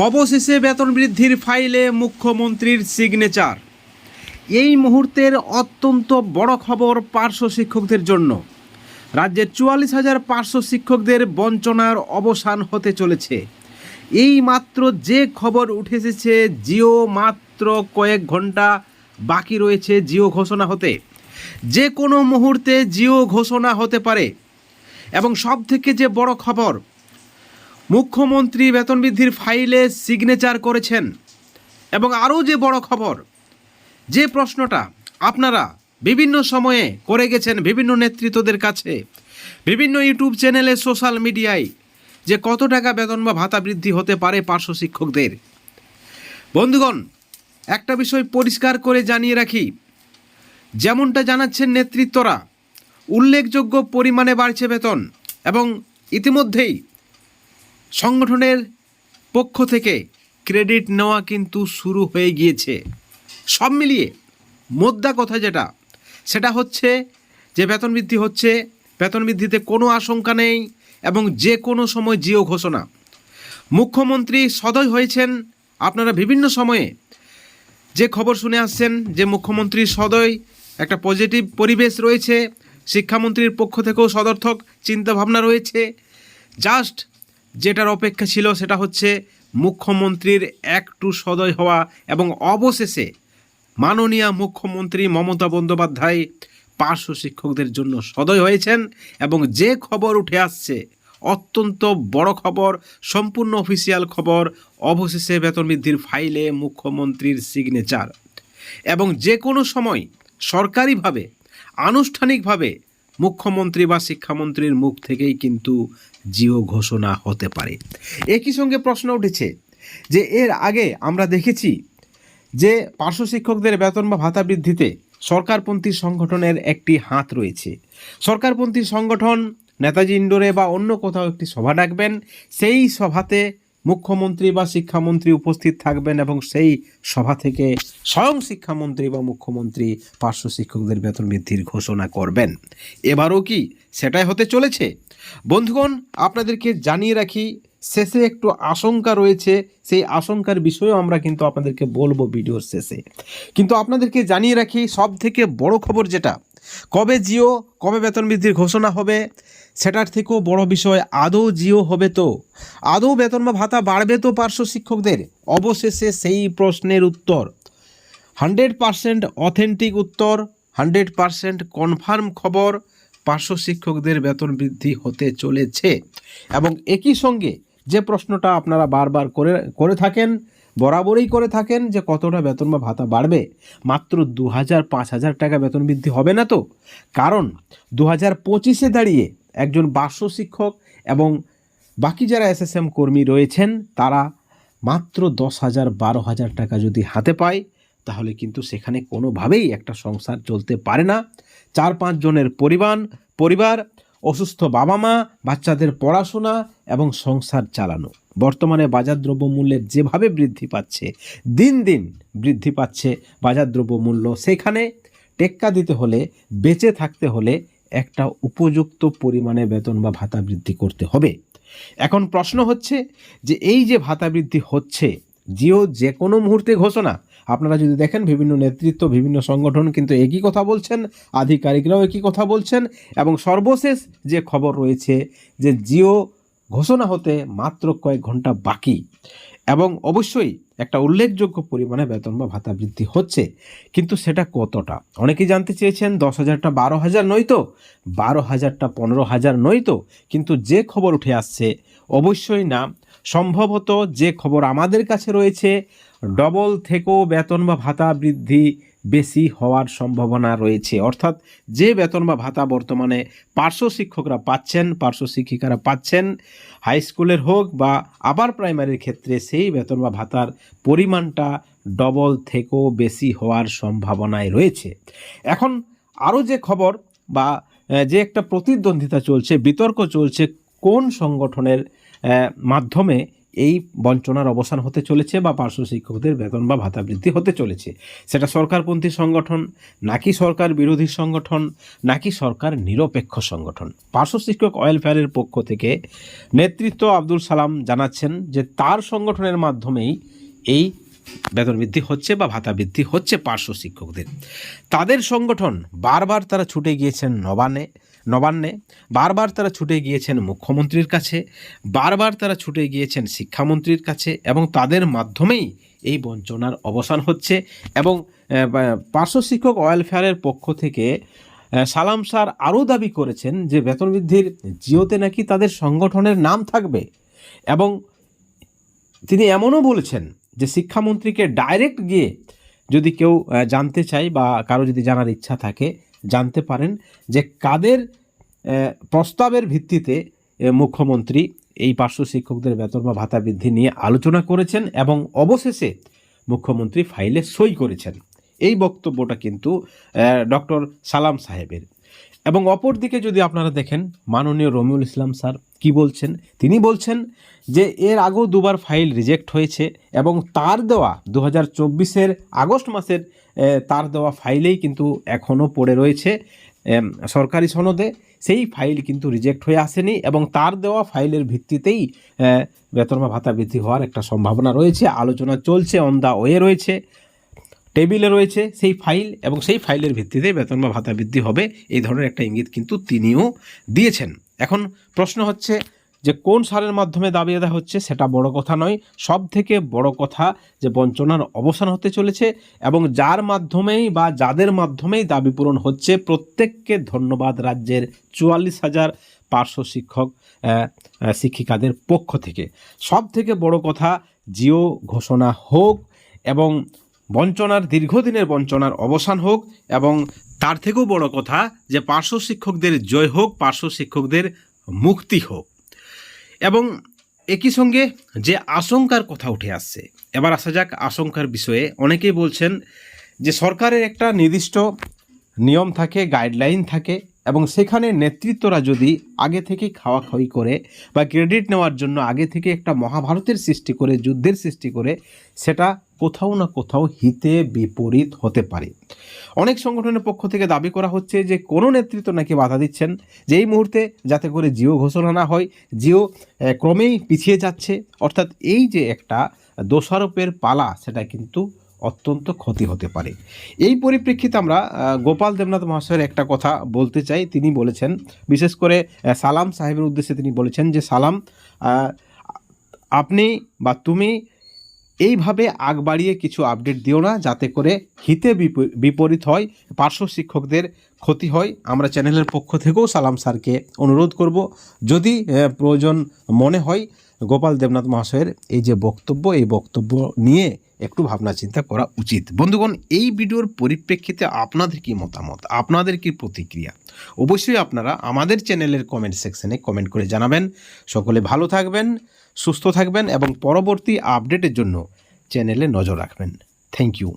অবশেষে বেতন বৃদ্ধির ফাইলে মুখ্যমন্ত্রীর সিগনেচার। এই মুহূর্তের অত্যন্ত বড় খবর পার্শ্ব শিক্ষকদের জন্য। রাজ্যের 44,000 পার্শ্ব শিক্ষকদের বঞ্চনার অবসান হতে চলেছে। এই মাত্র যে খবর উঠে এসেছে, জিও মাত্র কয়েক ঘন্টা বাকি রয়েছে জিও ঘোষণা হতে। যে কোনো মুহূর্তে জিও ঘোষণা হতে পারে। এবং সব থেকে যে বড় খবর, মুখ্যমন্ত্রী বেতন বৃদ্ধির ফাইলে সিগনেচার করেছেন। এবং আরও যে বড় খবর, যে প্রশ্নটা আপনারা বিভিন্ন সময়ে করে গেছেন বিভিন্ন নেতৃত্বদের কাছে, বিভিন্ন ইউটিউব চ্যানেলে, সোশ্যাল মিডিয়ায়, যে কত টাকা বেতন বা ভাতা বৃদ্ধি হতে পারে পার্শ্ব শিক্ষকদের। বন্ধুগণ, একটা বিষয় পরিষ্কার করে জানিয়ে রাখি, যেমনটা জানাচ্ছেন নেতৃত্বরা, উল্লেখযোগ্য পরিমাণে বাড়ছে বেতন এবং ইতিমধ্যেই সংগঠনের পক্ষ থেকে ক্রেডিট নেওয়া কিন্তু শুরু হয়ে গিয়েছে। সব মিলিয়ে মোদ্দা কথা সেটা হচ্ছে যে বেতন বৃদ্ধি হচ্ছে, বেতন বৃদ্ধিতে কোনো আশঙ্কা নেই এবং যে কোনো সময় জিও ঘোষণা। মুখ্যমন্ত্রী সদয় হয়েছেন। আপনারা বিভিন্ন সময়ে যে খবর শুনে আসছেন যে মুখ্যমন্ত্রী সদয়, একটা পজিটিভ পরিবেশ রয়েছে, শিক্ষামন্ত্রীর পক্ষ থেকেও সদর্থক চিন্তাভাবনা রয়েছে। জাস্ট যেটার অপেক্ষা ছিল সেটা হচ্ছে মুখ্যমন্ত্রীর একটু সদয় হওয়া এবং অবশেষে মাননীয় মুখ্যমন্ত্রী মমতা বন্দ্যোপাধ্যায় পার্শ্ব শিক্ষকদের জন্য সদয় হয়েছেন। এবং যে খবর উঠে আসছে, অত্যন্ত বড় খবর, সম্পূর্ণ অফিসিয়াল খবর, অবশেষে বেতন বৃদ্ধির ফাইলে মুখ্যমন্ত্রীর সিগনেচার। এবং যে কোনো সময় সরকারিভাবে, আনুষ্ঠানিকভাবে মুখ্যমন্ত্রী বা শিক্ষামন্ত্রীর মুখ থেকেই কিন্তু জিও ঘোষণা হতে পারে। একই সঙ্গে প্রশ্ন উঠেছে যে এর আগে আমরা দেখেছি যে পার্শ্ব শিক্ষকদের বেতন বা ভাতা বৃদ্ধিতে সরকারপন্থী সংগঠনের একটি হাত রয়েছে। সরকারপন্থী সংগঠন নেতাজি ইন্ডোরে বা অন্য কোথাও একটি সভা ডাকবেন, সেই সভাতে মুখ্যমন্ত্রী বা শিক্ষামন্ত্রী উপস্থিত থাকবেন এবং সেই সভা থেকে স্বয়ং শিক্ষামন্ত্রী বা মুখ্যমন্ত্রী পার্শ্ব শিক্ষকদের বেতন বৃদ্ধির ঘোষণা করবেন। এবারও কি সেটাই হতে চলেছে? বন্ধুগণ, আপনাদেরকে জানিয়ে রাখি, শেষে একটু আশঙ্কা রয়েছে, সেই আশঙ্কার বিষয়েও আমরা কিন্তু আপনাদেরকে বলবো ভিডিওর শেষে। কিন্তু আপনাদেরকে জানিয়ে রাখি, সব থেকে বড় খবর যেটা, কবে জিও, কবে বেতন বৃদ্ধির ঘোষণা হবে, সেটার থেকেও বড় বিষয়, আদৌ জিও হবে তো, আদৌ বেতন বা ভাতা বাড়বে তো পার্শ্ব শিক্ষকদের? অবশেষে সেই প্রশ্নের উত্তর, 100% অথেন্টিক উত্তর, 100% কনফার্ম খবর, পার্শ্ব শিক্ষকদের বেতন বৃদ্ধি হতে চলেছে। এবং একই সঙ্গে যে প্রশ্নটা আপনারা বারবার করে থাকেন, বরাবরই করে থাকেন, যে কতটা বেতন বা ভাতা বাড়বে, মাত্র 2,000-5,000 টাকা বেতন বৃদ্ধি হবে না তো? কারণ 2025-এ দাঁড়িয়ে একজন পার্শ্ব শিক্ষক এবং বাকি যারা এসএসএম কর্মী রয়েছেন, তারা মাত্র 10,000-12,000 টাকা যদি হাতে পায়, তাহলে কিন্তু সেখানে কোনোভাবেই একটা সংসার চলতে পারে না। 4-5 জনের পরিবার, অসুস্থ বাবা মা, বাচ্চাদের পড়াশোনা এবং সংসার চালানো। বর্তমানে বাজার দ্রব্যমূল্যের যেভাবে বৃদ্ধি পাচ্ছে, দিন দিন বৃদ্ধি পাচ্ছে বাজার দ্রব্যমূল্য, সেখানে টেক্কা দিতে হলে, বেঁচে থাকতে হলে একটা উপযুক্ত পরিমাণে বেতন বা ভাতা বৃদ্ধি করতে হবে। এখন প্রশ্ন হচ্ছে যে এই যে ভাতা বৃদ্ধি হচ্ছে, জিও যে কোনো মুহূর্তে ঘোষণা। আপনারা যদি দেখেন, বিভিন্ন নেতৃত্ব, বিভিন্ন সংগঠন কিন্তু একই কথা বলছেন, আধিকারিকরাও একই কথা বলছেন। এবং সর্বশেষ যে খবর রয়েছে যে জিও ঘোষণা হতে মাত্র কয়েক ঘন্টা বাকি এবং অবশ্যই একটা উল্লেখযোগ্য পরিমাণে বেতন বা ভাতা বৃদ্ধি হচ্ছে। কিন্তু সেটা কতটা? অনেকেই জানতে চেয়েছেন, 10,000টা 12,000 নয় তো, 12,000টা 15,000 নয় তো? কিন্তু যে খবর উঠে আসছে, অবশ্যই না। সম্ভবত যে খবর আমাদের কাছে রয়েছে, ডবল থেকেও বেতন বা ভাতা বৃদ্ধি বেশি হওয়ার সম্ভাবনা রয়েছে। অর্থাৎ যে বেতন বা ভাতা বর্তমানে পার্শ্ব শিক্ষকরা পাচ্ছেন, পার্শ্ব শিক্ষিকারা পাচ্ছেন, হাই স্কুলের হোক বা আবার প্রাইমারির ক্ষেত্রে, সেই বেতন বা ভাতার পরিমাণটা ডবল থেকেও বেশি হওয়ার সম্ভাবনায় রয়েছে। এখন আরও যে খবর বা যে একটা প্রতিদ্বন্দ্বিতা চলছে, বিতর্ক চলছে, কোন সংগঠনের মাধ্যমে এই বঞ্চনার অবসান হতে চলেছে বা পার্শ্ব শিক্ষকদের বেতন বা ভাতা বৃদ্ধি হতে চলেছে, সেটা সরকারপন্থী সংগঠন নাকি সরকার বিরোধী সংগঠন নাকি সরকার নিরপেক্ষ সংগঠন। পার্শ্ব শিক্ষক ওয়েলফেয়ারের পক্ষ থেকে নেতৃত্ব আব্দুল সালাম জানাচ্ছেন যে তার সংগঠনের মাধ্যমেই এই বেতন বৃদ্ধি হচ্ছে বা ভাতা বৃদ্ধি হচ্ছে পার্শ্ব শিক্ষকদের। তাদের সংগঠন বারবার তারা ছুটে গিয়েছেন নবান্নে, বারবার তারা ছুটে গিয়েছেন মুখ্যমন্ত্রীর কাছে, বারবার তারা ছুটে গিয়েছেন শিক্ষামন্ত্রীর কাছে, এবং তাদের মাধ্যমেই এই বঞ্চনার অবসান হচ্ছে। এবং পার্শ্ব শিক্ষক ওয়েলফেয়ারের পক্ষ থেকে সালাম স্যার আরও দাবি করেছেন যে বেতন বৃদ্ধির জিওতে নাকি তাদের সংগঠনের নাম থাকবে, এবং তিনি এমনও বলেছেন যে শিক্ষামন্ত্রীকে ডাইরেক্ট গিয়ে যদি কেউ জানতে চায় বা কারো যদি জানার ইচ্ছা থাকে জানতে পারেন যে কাদের প্রস্তাবের ভিত্তিতে মুখ্যমন্ত্রী এই পার্শ্ব শিক্ষকদের বেতন বা ভাতা বৃদ্ধি নিয়ে আলোচনা করেছেন এবং অবশেষে মুখ্যমন্ত্রী ফাইলে সই করেছেন। এই বক্তব্যটা কিন্তু ডক্টর সালাম সাহেবের। এবং অপরদিকে যদি আপনারা দেখেন মাননীয় রমিউল ইসলাম স্যার কি বলছেন, তিনি বলছেন যে এর আগেও দুবার ফাইল রিজেক্ট হয়েছে এবং তার দেওয়া 2024-এর আগস্ট মাসের তার দেওয়া ফাইলেই কিন্তু এখনও পড়ে রয়েছে সরকারি সনদে, সেই ফাইল কিন্তু রিজেক্ট হয়ে আসেনি এবং তার দেওয়া ফাইলের ভিত্তিতেই বেতন বা ভাতা বৃদ্ধি হওয়ার একটা সম্ভাবনা রয়েছে, আলোচনা চলছে, অন দা ওয়ে রয়েছে, টেবিলে রয়েছে সেই ফাইল, এবং সেই ফাইলের ভিত্তিতে বেতন বা ভাতা বৃদ্ধি হবে, এই ধরনের একটা ইঙ্গিত কিন্তু তিনিও দিয়েছেন। এখন প্রশ্ন হচ্ছে যে কোন সারের মাধ্যমে দাবি আদায় হচ্ছে সেটা বড় কথা নয়, সব থেকে বড় কথা যে বঞ্চনার অবসান হতে চলেছে এবং যার মাধ্যমেই বা যাদের মাধ্যমেই দাবি পূরণ হচ্ছে প্রত্যেককে ধন্যবাদ রাজ্যের 44,000 পার্শ্ব শিক্ষক শিক্ষিকাদের পক্ষ থেকে। সব থেকে বড় কথা জিও ঘোষণা হোক এবং বঞ্চনার দীর্ঘদিনের বঞ্চনার অবসান হোক, এবং তার থেকেও বড় কথা যে পার্শ্ব শিক্ষকদের জয় হোক, পার্শ্ব শিক্ষকদের মুক্তি হোক। এবং একই সঙ্গে যে আশঙ্কার কথা উঠে আসছে, এবার আসা যাক আশঙ্কার বিষয়ে। অনেকেই বলছেন যে সরকারের একটা নির্দিষ্ট নিয়ম থাকে, গাইডলাইন থাকে, এবং সেখানে নেতৃত্বরা যদি আগে থেকে খাওয়াখাওয়ি করে বা ক্রেডিট নেওয়ার জন্য আগে থেকে একটা মহাভারতের সৃষ্টি করে, যুদ্ধের সৃষ্টি করে, সেটা কোথাও না কোথাও হিতে বিপরীত হতে পারে। অনেক সংগঠনের পক্ষ থেকে দাবি করা হচ্ছে যে কোনো নেতৃত্ব নাকি বাধা দিচ্ছেন যে এই মুহূর্তে যাতে করে জিও ঘোষণা না হয়, জিও ক্রমেই পিছিয়ে যাচ্ছে, অর্থাৎ এই যে একটা দোষারোপের পালা সেটা কিন্তু অত্যন্ত ক্ষতি হতে পারে। এই পরিপ্রেক্ষিতে আমরা গোপাল দেবনাথ মহাশয়ের একটা কথা বলতে চাই। তিনি বলেছেন, বিশেষ করে সালাম সাহেবের উদ্দেশ্যে তিনি বলেছেন যে সালাম, আপনি বা তুমি এইভাবে আগ বাড়িয়ে কিছু আপডেট দিও না যাতে করে হিতে বিপরীত হয়, পার্শ্ব শিক্ষকদের ক্ষতি হয়। আমরা চ্যানেলের পক্ষ থেকেও সালাম স্যারকে অনুরোধ করব, যদি প্রয়োজন মনে হয় গোপাল দেবনাথ মহাশয়ের এই যে বক্তব্য, এই বক্তব্য নিয়ে একটু ভাবনা চিন্তা করা উচিত। বন্ধুগণ, এই ভিডিওর পরিপ্রেক্ষিতে আপনাদের কি মতামত, আপনাদের কি প্রতিক্রিয়া, অবশ্যই আপনারা আমাদের চ্যানেলের কমেন্ট সেকশনে কমেন্ট করে জানাবেন। সকলে ভালো থাকবেন, সুস্থ থাকবেন এবং পরবর্তী আপডেটের জন্য চ্যানেলে নজর রাখবেন। Thank you.